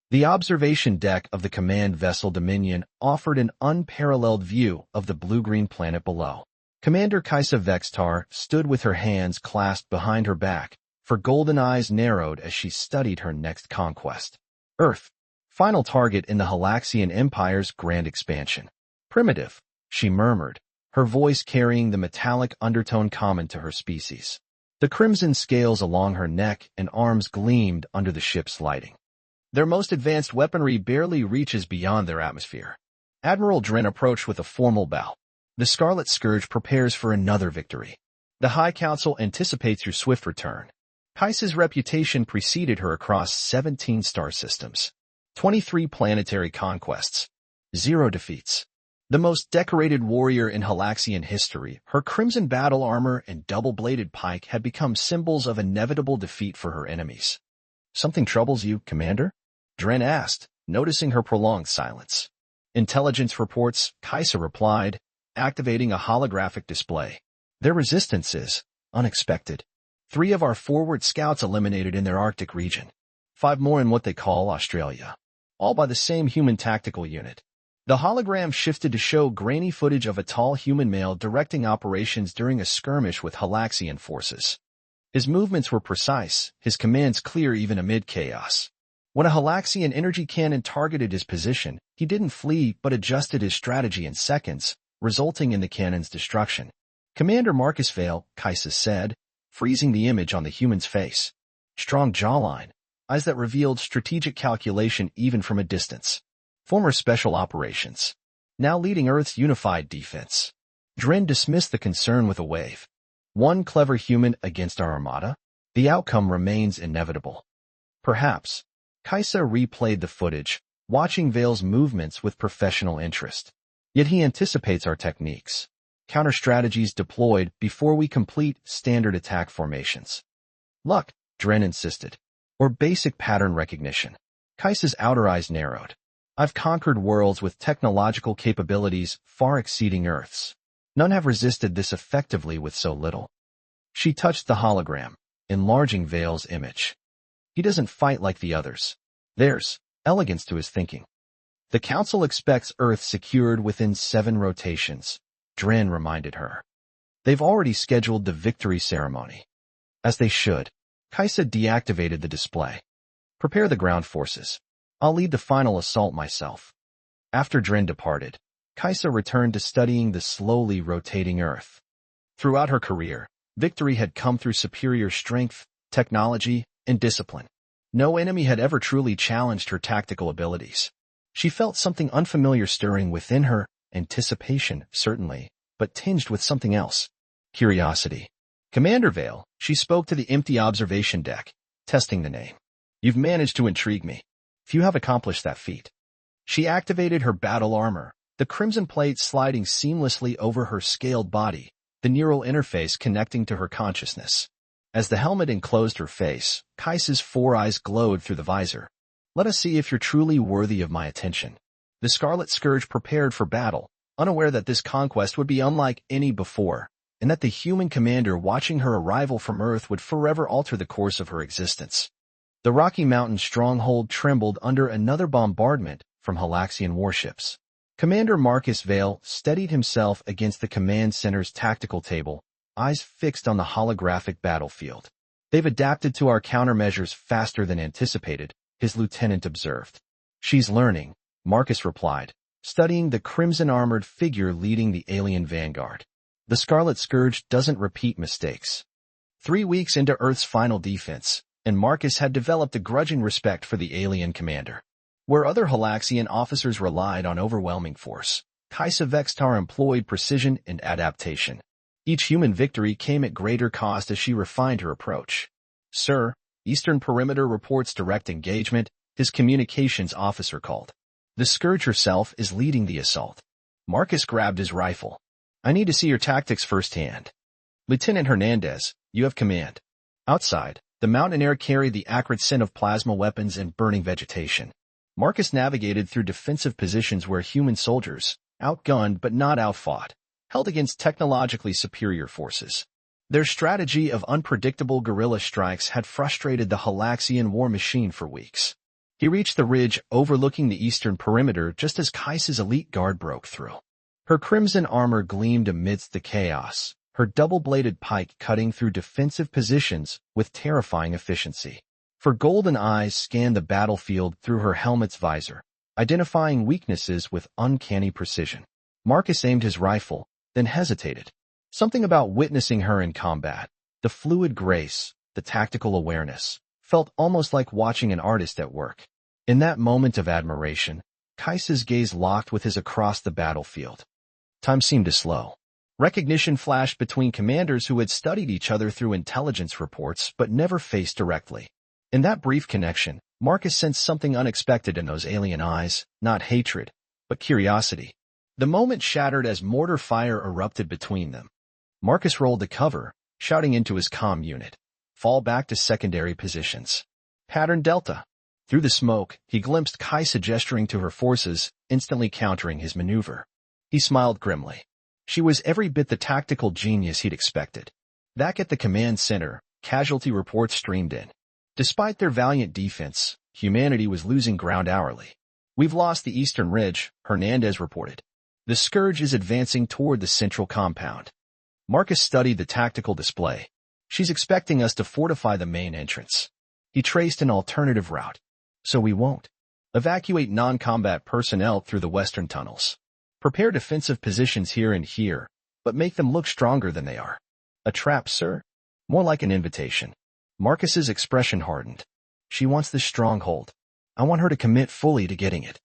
The observation deck of the command vessel Dominion offered an unparalleled view of the blue-green planet below. Commander Kaisa Vextar stood with her hands clasped behind her back, her golden eyes narrowed as she studied her next conquest. Earth, final target in the Halaxian Empire's grand expansion. Primitive, she murmured, her voice carrying the metallic undertone common to her species. The crimson scales along her neck and arms gleamed under the ship's lighting. Their most advanced weaponry barely reaches beyond their atmosphere. Admiral Dren approached with a formal bow. The Scarlet Scourge prepares for another victory. The High Council anticipates your swift return. Kaisa's reputation preceded her across 17 star systems, 23 planetary conquests, 0 defeats. The most decorated warrior in Halaxian history, her crimson battle armor and double-bladed pike had become symbols of inevitable defeat for her enemies. Something troubles you, Commander? Dren asked, noticing her prolonged silence. Intelligence reports, Kaisa replied, activating a holographic display. Their resistance is unexpected. 3 of our forward scouts eliminated in their Arctic region. 5 more in what they call Australia. All by the same human tactical unit. The hologram shifted to show grainy footage of a tall human male directing operations during a skirmish with Halaxian forces. His movements were precise, his commands clear even amid chaos. When a Halaxian energy cannon targeted his position, he didn't flee but adjusted his strategy in seconds, resulting in the cannon's destruction. Commander Marcus Vale, Kaisa said, freezing the image on the human's face. Strong jawline, eyes that revealed strategic calculation even from a distance. Former Special Operations, now leading Earth's unified defense. Dren dismissed the concern with a wave. One clever human against our armada? The outcome remains inevitable. Perhaps. Kaisa replayed the footage, watching Vale's movements with professional interest. Yet he anticipates our techniques. Counter-strategies deployed before we complete standard attack formations. Luck, Dren insisted. Or basic pattern recognition. Kaisa's outer eyes narrowed. I've conquered worlds with technological capabilities far exceeding Earth's. None have resisted this effectively with so little. She touched the hologram, enlarging Vale's image. He doesn't fight like the others. There's elegance to his thinking. The Council expects Earth secured within 7 rotations, Dren reminded her. They've already scheduled the victory ceremony. As they should. Kaisa deactivated the display. Prepare the ground forces. I'll lead the final assault myself. After Dren departed, Kaisa returned to studying the slowly rotating Earth. Throughout her career, victory had come through superior strength, technology, and discipline. No enemy had ever truly challenged her tactical abilities. She felt something unfamiliar stirring within her, anticipation, certainly, but tinged with something else. Curiosity. Commander Vale, she spoke to the empty observation deck, testing the name. You've managed to intrigue me. Few have accomplished that feat. She activated her battle armor, the crimson plate sliding seamlessly over her scaled body, the neural interface connecting to her consciousness. As the helmet enclosed her face, Kaisa's 4 eyes glowed through the visor. Let us see if you're truly worthy of my attention. The Scarlet Scourge prepared for battle, unaware that this conquest would be unlike any before, and that the human commander watching her arrival from Earth would forever alter the course of her existence. The Rocky Mountain stronghold trembled under another bombardment from Halaxian warships. Commander Marcus Vale steadied himself against the command center's tactical table, eyes fixed on the holographic battlefield. They've adapted to our countermeasures faster than anticipated, his lieutenant observed. She's learning, Marcus replied, studying the crimson-armored figure leading the alien vanguard. The Scarlet Scourge doesn't repeat mistakes. 3 weeks into Earth's final defense, and Marcus had developed a grudging respect for the alien commander. Where other Halaxian officers relied on overwhelming force, Kaisa Vextar employed precision and adaptation. Each human victory came at greater cost as she refined her approach. Sir, Eastern Perimeter reports direct engagement, his communications officer called. The Scourge herself is leading the assault. Marcus grabbed his rifle. I need to see your tactics firsthand. Lieutenant Hernandez, you have command. Outside, the mountain air carried the acrid scent of plasma weapons and burning vegetation. Marcus navigated through defensive positions where human soldiers, outgunned but not outfought, held against technologically superior forces. Their strategy of unpredictable guerrilla strikes had frustrated the Halaxian war machine for weeks. He reached the ridge overlooking the eastern perimeter just as Kaisa's elite guard broke through. Her crimson armor gleamed amidst the chaos, her double-bladed pike cutting through defensive positions with terrifying efficiency. Her golden eyes scanned the battlefield through her helmet's visor, identifying weaknesses with uncanny precision. Marcus aimed his rifle, then hesitated. Something about witnessing her in combat, the fluid grace, the tactical awareness, felt almost like watching an artist at work. In that moment of admiration, Kaisa's gaze locked with his across the battlefield. Time seemed to slow. Recognition flashed between commanders who had studied each other through intelligence reports but never faced directly. In that brief connection, Marcus sensed something unexpected in those alien eyes, not hatred, but curiosity. The moment shattered as mortar fire erupted between them. Marcus rolled to cover, shouting into his comm unit, "Fall back to secondary positions. Pattern Delta." Through the smoke, he glimpsed Kaisa gesturing to her forces, instantly countering his maneuver. He smiled grimly. She was every bit the tactical genius he'd expected. Back at the command center, casualty reports streamed in. Despite their valiant defense, humanity was losing ground hourly. "We've lost the eastern ridge," Hernandez reported. "The Scourge is advancing toward the central compound." Marcus studied the tactical display. "She's expecting us to fortify the main entrance." He traced an alternative route. "So we won't. Evacuate non-combat personnel through the western tunnels. Prepare defensive positions here and here, but make them look stronger than they are." "A trap, sir?" "More like an invitation." Marcus's expression hardened. "She wants this stronghold. I want her to commit fully to getting it."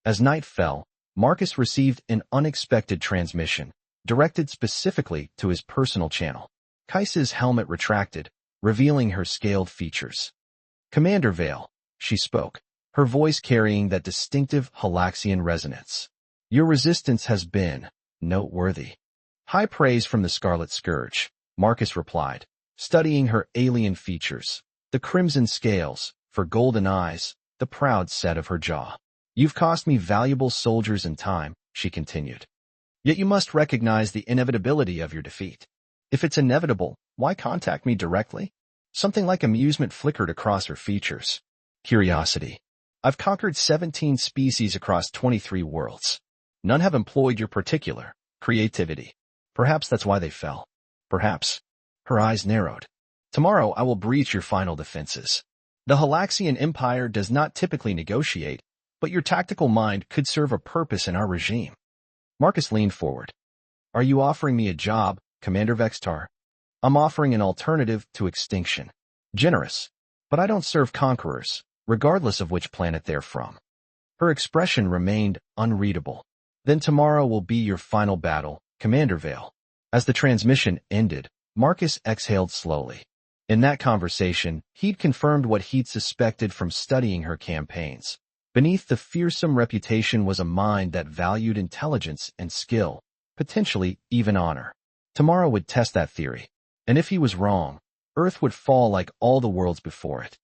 As night fell, Marcus received an unexpected transmission, directed specifically to his personal channel. Kaisa's helmet retracted, revealing her scaled features. "Commander Vale," she spoke, her voice carrying that distinctive Halaxian resonance. "Your resistance has been noteworthy." "High praise from the Scarlet Scourge," Marcus replied, studying her alien features, the crimson scales, her golden eyes, the proud set of her jaw. "You've cost me valuable soldiers and time," she continued. "Yet you must recognize the inevitability of your defeat. If it's inevitable, why contact me directly?" Something like amusement flickered across her features. "Curiosity. I've conquered 17 species across 23 worlds. None have employed your particular creativity. Perhaps that's why they fell. Perhaps." Her eyes narrowed. "Tomorrow I will breach your final defenses. The Halaxian Empire does not typically negotiate, but your tactical mind could serve a purpose in our regime." Marcus leaned forward. "Are you offering me a job, Commander Vextar?" "I'm offering an alternative to extinction. Generous. But I don't serve conquerors, regardless of which planet they're from." Her expression remained unreadable. "Then tomorrow will be your final battle, Commander Vale." As the transmission ended, Marcus exhaled slowly. In that conversation, he'd confirmed what he'd suspected from studying her campaigns. Beneath the fearsome reputation was a mind that valued intelligence and skill, potentially even honor. Tomorrow would test that theory. And if he was wrong, Earth would fall like all the worlds before it.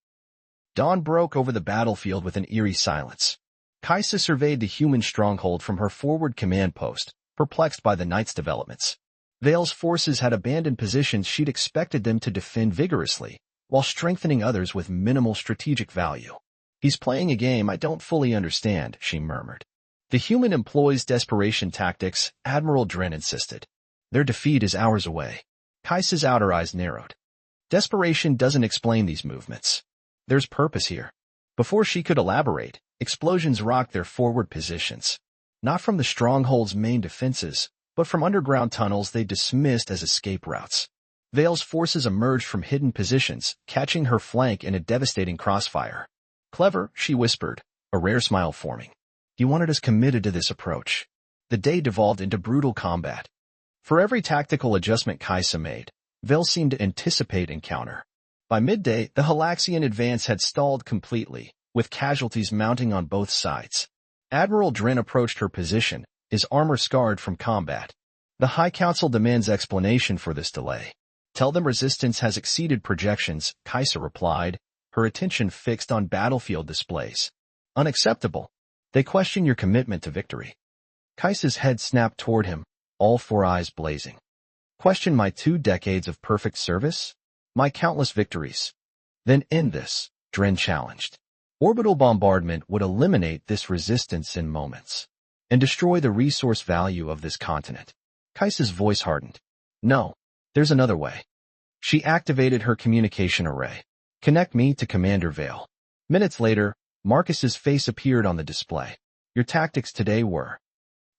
Dawn broke over the battlefield with an eerie silence. Kaisa surveyed the human stronghold from her forward command post, perplexed by the night's developments. Vale's forces had abandoned positions she'd expected them to defend vigorously, while strengthening others with minimal strategic value. "He's playing a game I don't fully understand," she murmured. "The human employs desperation tactics," Admiral Dren insisted. "Their defeat is hours away." Kaisa's outer eyes narrowed. "Desperation doesn't explain these movements. There's purpose here." Before she could elaborate, explosions rocked their forward positions. Not from the stronghold's main defenses, but from underground tunnels they dismissed as escape routes. Vale's forces emerged from hidden positions, catching her flank in a devastating crossfire. "Clever," she whispered, a rare smile forming. "He wanted us committed to this approach." The day devolved into brutal combat. For every tactical adjustment Kaisa made, Vale seemed to anticipate encounter. By midday, the Halaxian advance had stalled completely, with casualties mounting on both sides. Admiral Dren approached her position, his armor scarred from combat. "The High Council demands explanation for this delay." "Tell them resistance has exceeded projections," Kaisa replied, her attention fixed on battlefield displays. "Unacceptable. They question your commitment to victory." Kaisa's head snapped toward him, all four eyes blazing. "Question my 2 decades of perfect service? My countless victories? Then end this," Dren challenged. Orbital bombardment would eliminate this resistance in moments and destroy the resource value of this continent. Kaisa's voice hardened. No, there's another way. She activated her communication array. Connect me to Commander Vale. Minutes later, Marcus's face appeared on the display. Your tactics today were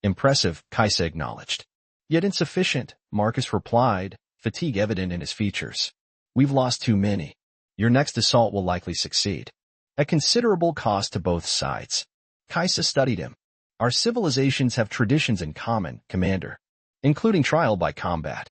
impressive, Kaisa acknowledged. Yet insufficient, Marcus replied, fatigue evident in his features. We've lost too many. Your next assault will likely succeed. At considerable cost to both sides. Kaisa studied him. Our civilizations have traditions in common, Commander, including trial by combat.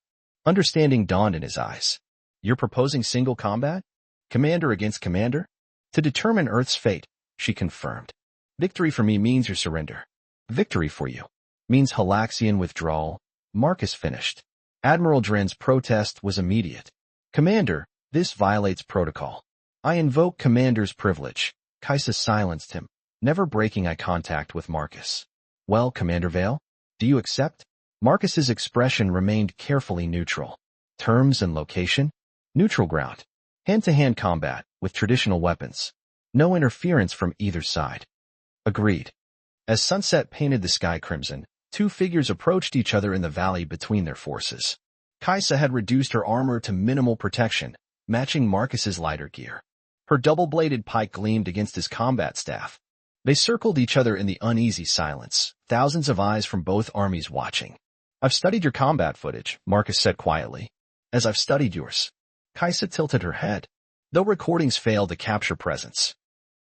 Understanding dawned in his eyes. You're proposing single combat? Commander against commander? To determine Earth's fate, she confirmed. Victory for me means your surrender. Victory for you means Halaxian withdrawal. Marcus finished. Admiral Dren's protest was immediate. Commander, this violates protocol. I invoke Commander's privilege. Kaisa silenced him, never breaking eye contact with Marcus. Well, Commander Vale, do you accept? Marcus's expression remained carefully neutral. Terms and location? Neutral ground. Hand-to-hand combat, with traditional weapons. No interference from either side. Agreed. As sunset painted the sky crimson, two figures approached each other in the valley between their forces. Kaisa had reduced her armor to minimal protection, matching Marcus's lighter gear. Her double-bladed pike gleamed against his combat staff. They circled each other in the uneasy silence, thousands of eyes from both armies watching. I've studied your combat footage, Marcus said quietly. As I've studied yours. Kaisa tilted her head, though recordings failed to capture presence.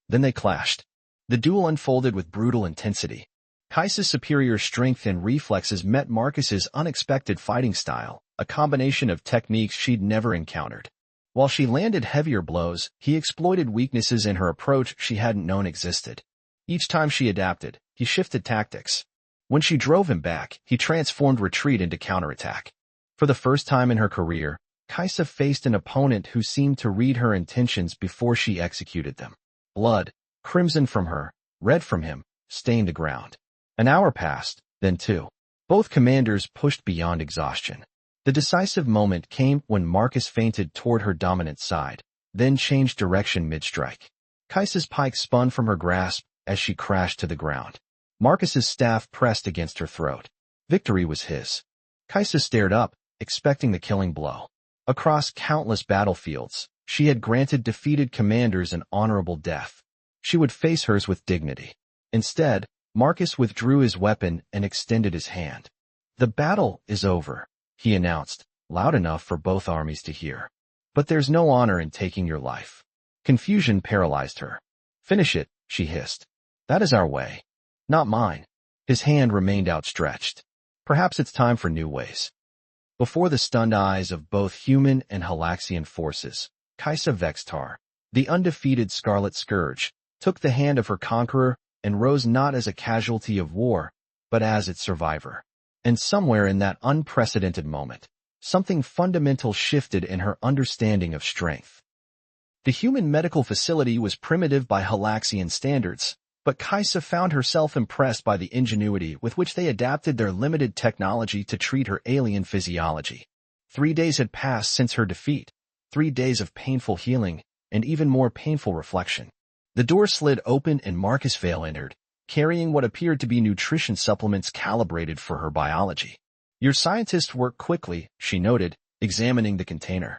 Then they clashed. The duel unfolded with brutal intensity. Kaisa's superior strength and reflexes met Marcus's unexpected fighting style, a combination of techniques she'd never encountered. While she landed heavier blows, he exploited weaknesses in her approach she hadn't known existed. Each time she adapted, he shifted tactics. When she drove him back, he transformed retreat into counterattack. For the first time in her career, Kaisa faced an opponent who seemed to read her intentions before she executed them. Blood, crimson from her, red from him, stained the ground. An hour passed, then two. Both commanders pushed beyond exhaustion. The decisive moment came when Marcus feinted toward her dominant side, then changed direction mid-strike. Kaisa's pike spun from her grasp as she crashed to the ground. Marcus's staff pressed against her throat. Victory was his. Kaisa stared up, expecting the killing blow. Across countless battlefields, she had granted defeated commanders an honorable death. She would face hers with dignity. Instead, Marcus withdrew his weapon and extended his hand. The battle is over, he announced, loud enough for both armies to hear. But there's no honor in taking your life. Confusion paralyzed her. Finish it, she hissed. That is our way. Not mine. His hand remained outstretched. Perhaps it's time for new ways. Before the stunned eyes of both human and Halaxian forces, Kaisa Vextar, the undefeated Scarlet Scourge, took the hand of her conqueror and rose not as a casualty of war, but as its survivor. And somewhere in that unprecedented moment, something fundamental shifted in her understanding of strength. The human medical facility was primitive by Halaxian standards, but Kaisa found herself impressed by the ingenuity with which they adapted their limited technology to treat her alien physiology. 3 days had passed since her defeat, 3 days of painful healing, and even more painful reflection. The door slid open and Marcus Vale entered, carrying what appeared to be nutrition supplements calibrated for her biology. Your scientists work quickly, she noted, examining the container.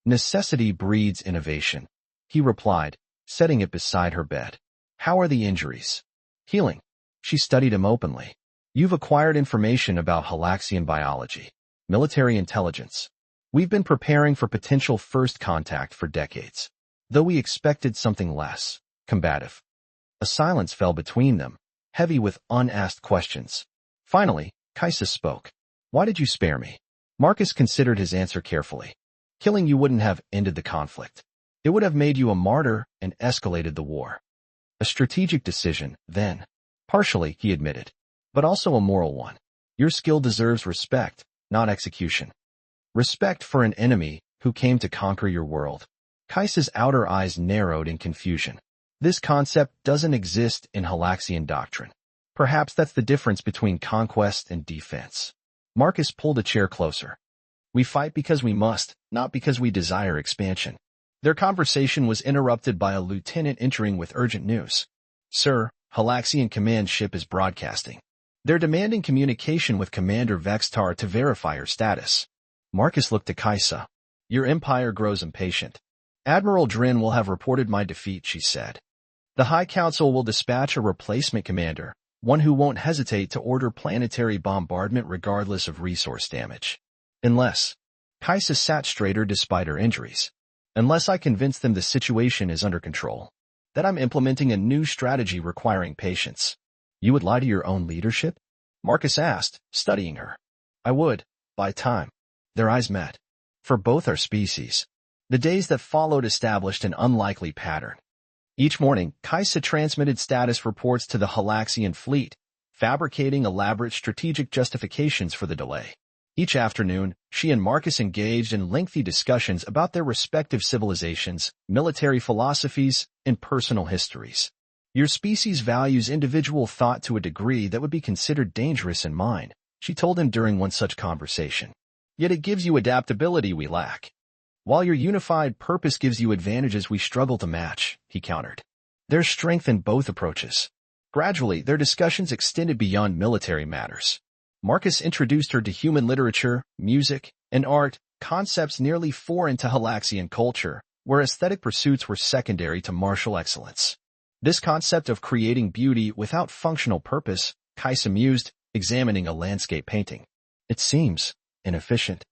Necessity breeds innovation, he replied, setting it beside her bed. How are the injuries? Healing. She studied him openly. You've acquired information about Halaxian biology, military intelligence. We've been preparing for potential first contact for decades, though we expected something less combative. A silence fell between them, heavy with unasked questions. Finally, Kaisa spoke. Why did you spare me? Marcus considered his answer carefully. Killing you wouldn't have ended the conflict. It would have made you a martyr and escalated the war. A strategic decision, then. Partially, he admitted, but also a moral one. Your skill deserves respect, not execution. Respect for an enemy who came to conquer your world. Kaisa's outer eyes narrowed in confusion. This concept doesn't exist in Halaxian doctrine. Perhaps that's the difference between conquest and defense. Marcus pulled a chair closer. We fight because we must, not because we desire expansion. Their conversation was interrupted by a lieutenant entering with urgent news. Sir, Halaxian command ship is broadcasting. They're demanding communication with Commander Vextar to verify her status. Marcus looked to Kaisa. Your empire grows impatient. Admiral Drin will have reported my defeat, she said. The High Council will dispatch a replacement commander, one who won't hesitate to order planetary bombardment regardless of resource damage. Unless, Kaisa sat straighter despite her injuries. Unless I convince them the situation is under control, that I'm implementing a new strategy requiring patience. You would lie to your own leadership? Marcus asked, studying her. I would, by time. Their eyes met. For both our species. The days that followed established an unlikely pattern. Each morning, Kaisa transmitted status reports to the Halaxian fleet, fabricating elaborate strategic justifications for the delay. Each afternoon, she and Marcus engaged in lengthy discussions about their respective civilizations, military philosophies, and personal histories. Your species values individual thought to a degree that would be considered dangerous in mine, she told him during one such conversation. Yet it gives you adaptability we lack. While your unified purpose gives you advantages we struggle to match, he countered. There's strength in both approaches. Gradually, their discussions extended beyond military matters. Marcus introduced her to human literature, music, and art, concepts nearly foreign to Halaxian culture, where aesthetic pursuits were secondary to martial excellence. This concept of creating beauty without functional purpose, Kaisa mused, examining a landscape painting. It seems inefficient.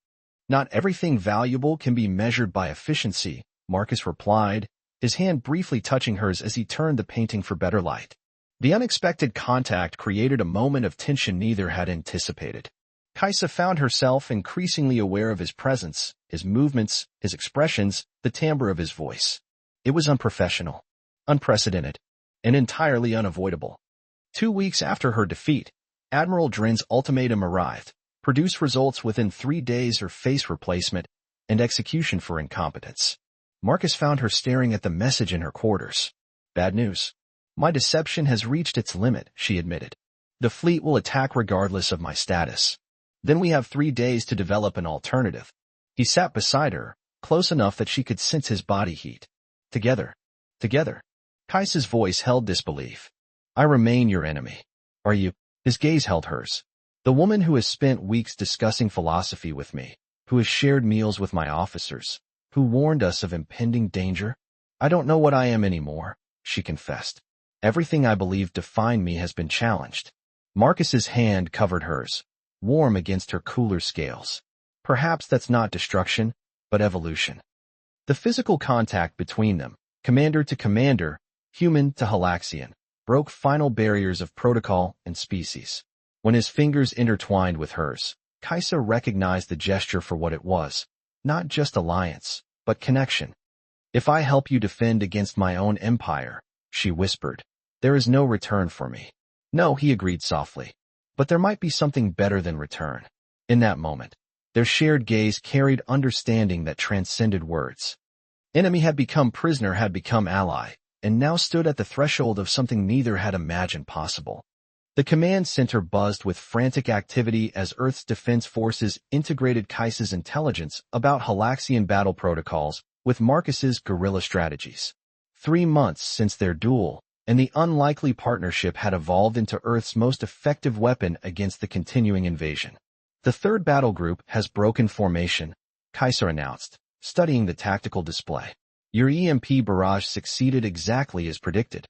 Not everything valuable can be measured by efficiency, Marcus replied, his hand briefly touching hers as he turned the painting for better light. The unexpected contact created a moment of tension neither had anticipated. Kaisa found herself increasingly aware of his presence, his movements, his expressions, the timbre of his voice. It was unprofessional, unprecedented, and entirely unavoidable. 2 weeks after her defeat, Admiral Drin's ultimatum arrived. Produce results within 3 days or face replacement and execution for incompetence. Marcus found her staring at the message in her quarters. Bad news. My deception has reached its limit, she admitted. The fleet will attack regardless of my status. Then we have 3 days to develop an alternative. He sat beside her, close enough that she could sense his body heat. Together. Kaisa's voice held disbelief. I remain your enemy. Are you? His gaze held hers. The woman who has spent weeks discussing philosophy with me, who has shared meals with my officers, who warned us of impending danger. I don't know what I am anymore, she confessed. Everything I believed defined me has been challenged. Marcus's hand covered hers, warm against her cooler scales. Perhaps that's not destruction, but evolution. The physical contact between them, commander to commander, human to Halaxian, broke final barriers of protocol and species. When his fingers intertwined with hers, Kaisa recognized the gesture for what it was, not just alliance, but connection. If I help you defend against my own empire, she whispered, there is no return for me. No, he agreed softly, but there might be something better than return. In that moment, their shared gaze carried understanding that transcended words. Enemy had become prisoner, had become ally, and now stood at the threshold of something neither had imagined possible. The command center buzzed with frantic activity as Earth's defense forces integrated Kaisa's intelligence about Halaxian battle protocols with Marcus's guerrilla strategies. 3 months since their duel, and the unlikely partnership had evolved into Earth's most effective weapon against the continuing invasion. The third battle group has broken formation, Kaisa announced, studying the tactical display. Your EMP barrage succeeded exactly as predicted.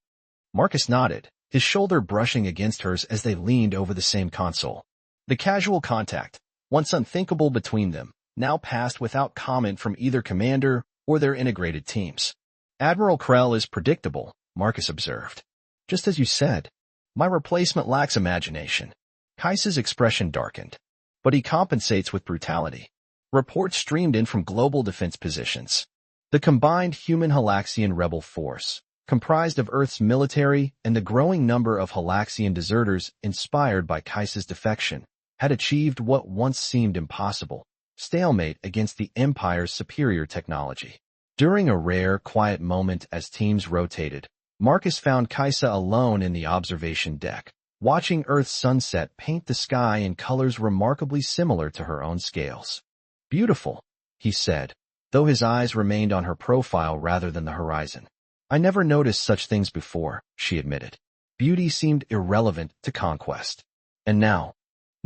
Marcus nodded, his shoulder brushing against hers as they leaned over the same console. The casual contact, once unthinkable between them, now passed without comment from either commander or their integrated teams. Admiral Krell is predictable, Marcus observed. Just as you said. My replacement lacks imagination. Kaisa's expression darkened. But he compensates with brutality. Reports streamed in from global defense positions. The combined human Halaxian rebel force, comprised of Earth's military and the growing number of Halaxian deserters inspired by Kaisa's defection, had achieved what once seemed impossible, stalemate against the Empire's superior technology. During a rare, quiet moment as teams rotated, Marcus found Kaisa alone in the observation deck, watching Earth's sunset paint the sky in colors remarkably similar to her own scales. Beautiful, he said, though his eyes remained on her profile rather than the horizon. I never noticed such things before, she admitted. Beauty seemed irrelevant to conquest. And now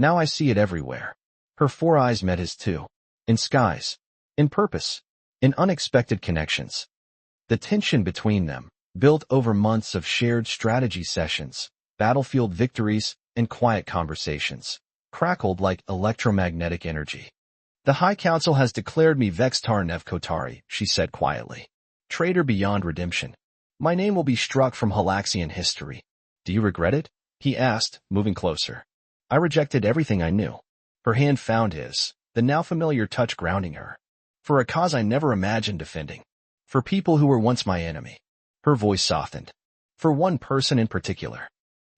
I see it everywhere. Her 4 eyes met his too. In skies, in purpose, in unexpected connections. The tension between them, built over months of shared strategy sessions, battlefield victories, and quiet conversations, crackled like electromagnetic energy. The High Council has declared me Vextar Nevkotari, she said quietly. Traitor beyond redemption. My name will be struck from Halaxian history. Do you regret it? He asked, moving closer. I rejected everything I knew. Her hand found his, the now familiar touch grounding her. For a cause I never imagined defending. For people who were once my enemy. Her voice softened. For one person in particular.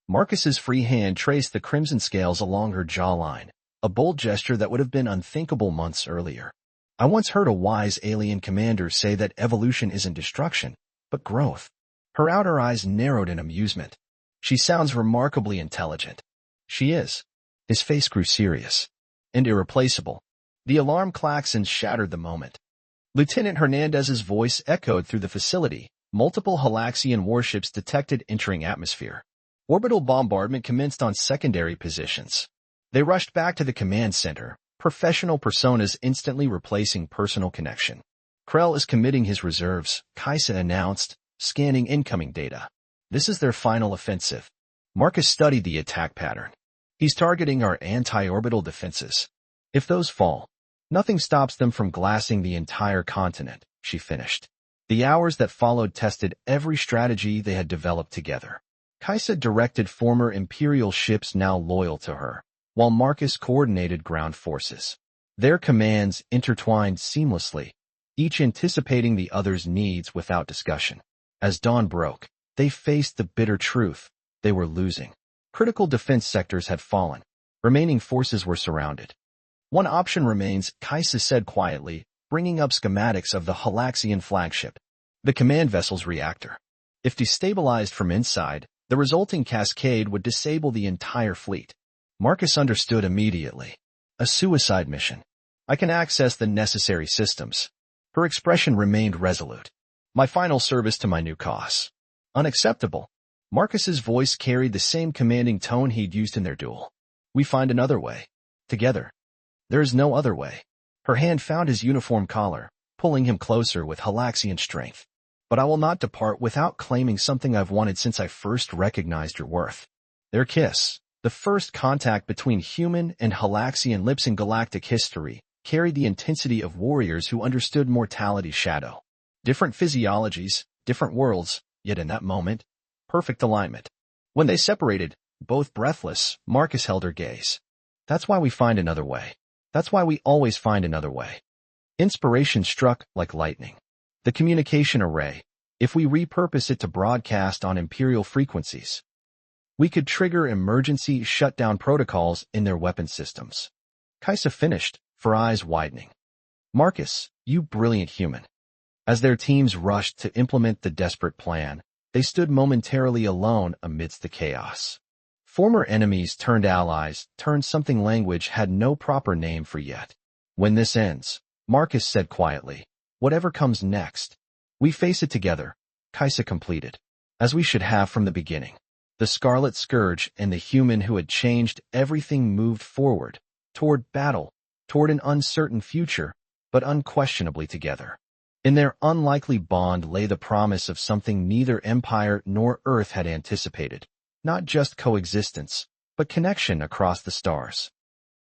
Marcus's free hand traced the crimson scales along her jawline, a bold gesture that would have been unthinkable months earlier. I once heard a wise alien commander say that evolution isn't destruction, but growth. Her outer eyes narrowed in amusement. She sounds remarkably intelligent. She is. His face grew serious. And irreplaceable. The alarm klaxons shattered the moment. Lieutenant Hernandez's voice echoed through the facility. Multiple Halaxian warships detected entering atmosphere. Orbital bombardment commenced on secondary positions. They rushed back to the command center, professional personas instantly replacing personal connection. Krell is committing his reserves, Kaisa announced, scanning incoming data. This is their final offensive. Marcus studied the attack pattern. He's targeting our anti-orbital defenses. If those fall, nothing stops them from glassing the entire continent, she finished. The hours that followed tested every strategy they had developed together. Kaisa directed former Imperial ships now loyal to her, while Marcus coordinated ground forces. Their commands intertwined seamlessly, each anticipating the other's needs without discussion. As dawn broke, they faced the bitter truth. They were losing. Critical defense sectors had fallen. Remaining forces were surrounded. One option remains, Kaisa said quietly, bringing up schematics of the Halaxian flagship, the command vessel's reactor. If destabilized from inside, the resulting cascade would disable the entire fleet. Marcus understood immediately. A suicide mission. I can access the necessary systems. Her expression remained resolute. My final service to my new cause. Unacceptable. Marcus's voice carried the same commanding tone he'd used in their duel. We find another way. Together. There is no other way. Her hand found his uniform collar, pulling him closer with Halaxian strength. But I will not depart without claiming something I've wanted since I first recognized your worth. Their kiss, the first contact between human and Halaxian lips in galactic history, carried the intensity of warriors who understood mortality's shadow. Different physiologies, different worlds, yet in that moment, perfect alignment. When they separated, both breathless, Marcus held her gaze. That's why we find another way. That's why we always find another way. Inspiration struck like lightning. The communication array, if we repurpose it to broadcast on Imperial frequencies, we could trigger emergency shutdown protocols in their weapon systems. Kaisa finished, her eyes widening. Marcus, you brilliant human. As their teams rushed to implement the desperate plan, they stood momentarily alone amidst the chaos. Former enemies turned allies, turned something language had no proper name for yet. When this ends, Marcus said quietly, whatever comes next, we face it together, Kaisa completed, as we should have from the beginning. The Scarlet Scourge and the human who had changed everything moved forward, toward battle, toward an uncertain future, but unquestionably together. In their unlikely bond lay the promise of something neither Empire nor Earth had anticipated, not just coexistence, but connection across the stars.